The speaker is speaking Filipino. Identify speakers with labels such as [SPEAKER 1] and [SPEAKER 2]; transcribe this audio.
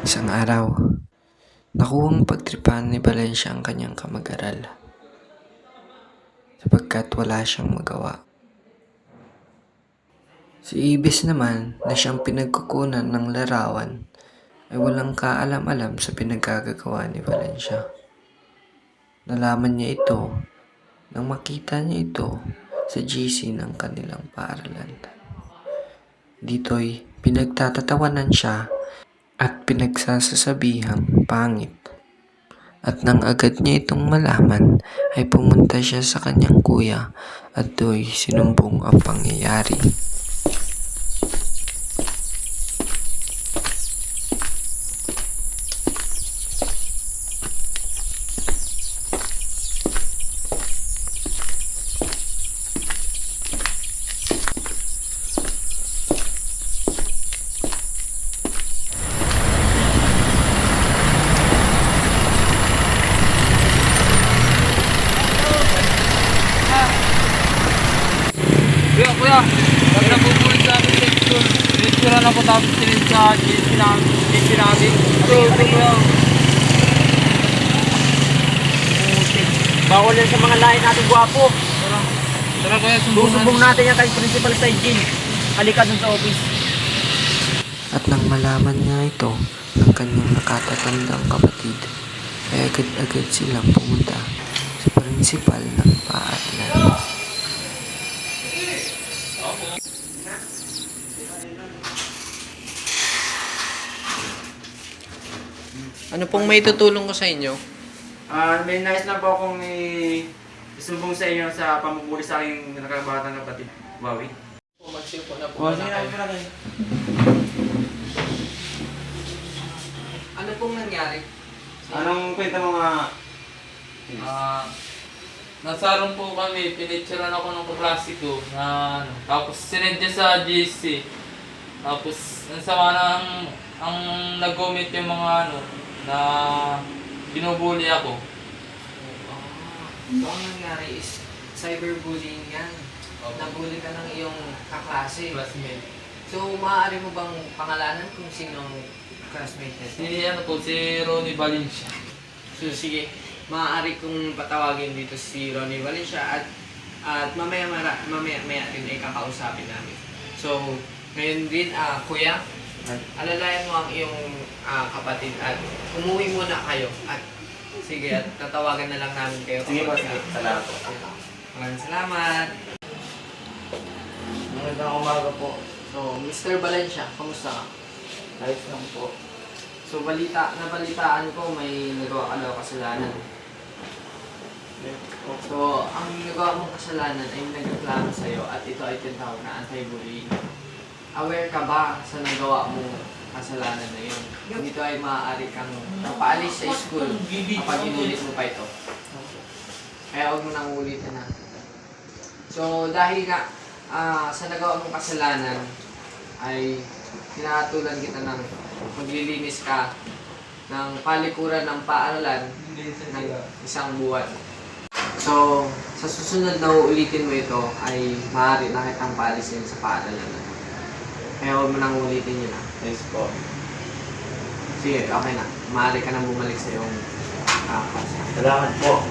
[SPEAKER 1] Isang araw, nakuhang pagtripan ni Valencia ang kanyang kamag-aral sapagkat wala siyang magawa. Si Ibis naman na siyang pinagkukunan ng larawan ay walang kaalam-alam sa pinagkagagawa ni Valencia. Nalaman niya ito nang makita niya ito sa GC ng kanilang paaralan. Dito'y pinagtatatawanan siya at pinagsasasabihang pangit. At nang agad niya itong malaman ay pumunta siya sa kanyang kuya at do'y sinumbong ang pangyayari.
[SPEAKER 2] Kuya, pag nabubulit sa amin section, lecture na po tapos sinid sa GC namin. Ito, kuya.
[SPEAKER 3] Bawal yan sa mga lahi natin gwapo.
[SPEAKER 2] Tara kuya,
[SPEAKER 3] Susumbong natin yan kay Principal Saijin. Halika dun sa office.
[SPEAKER 1] At nang malaman niya ito ng kanyang nakatatandang kapatid, ay agad-agad silang pumunta sa prinsipal ng paaralan.
[SPEAKER 4] Ano pong may tutulong ko sa inyo?
[SPEAKER 3] May nais na po akong isumbong sa inyo sa pamumuli sa aking nakabatang kapatid, Wawi.
[SPEAKER 4] Magsipo na po na kayo. Ano pong nangyari?
[SPEAKER 3] Anong kwenta mo nga?
[SPEAKER 2] Nasaroon po kami, pinitsuran ako ng kaklase ko na ano, tapos sinend niya sa GC. Tapos, ang sama na ang nag-comment yung mga ano, na binubuli ako.
[SPEAKER 4] So, ang nangyari is cyberbullying yan. Nabully ka ng iyong kaklase.
[SPEAKER 2] Classmate.
[SPEAKER 4] So, maaari mo bang pangalanan kung sino ang classmate nito?
[SPEAKER 2] Si Ronnie Valencia.
[SPEAKER 4] So, sige. Maaari kong patawagin dito si Ronnie Valencia at mamaya din ay kakausapin namin. So, ngayon din, kuya, alalayan mo ang iyong kapatid at umuwi muna kayo. At sige, at tatawagan na lang namin kayo.
[SPEAKER 3] Sige po, sige. Salamat po.
[SPEAKER 4] Maraming salamat.
[SPEAKER 3] Magandang umaga po.
[SPEAKER 4] So, Mr. Valencia, kamusta ka?
[SPEAKER 3] Ayos lang po.
[SPEAKER 4] So, nabalitaan ko may nagawa ka daw kasalanan. So, ang nagawa mong kasalanan ay nagreklamo sa'yo at ito ay tinatawag na anti-bullying. Aware ka ba sa nagawa mong kasalanan na yun? Dito ay maaari kang mapaalis sa school kapag inulit mo pa ito. Kaya huwag mo nang ulitin na. So, dahil nga sa nagawa mong kasalanan ay hinahatulan kita ng maglilinis ka ng palikuran ng paaralan ng isang buwan. So, sa susunod na uulitin mo ito ay maaari na kitang paalisin sa paaralan. Kaya huwag mo nang ulitin yun na.
[SPEAKER 3] Yes po.
[SPEAKER 4] Sige, okay na. Maaari ka nang bumalik sa iyong klase.
[SPEAKER 3] Salamat po.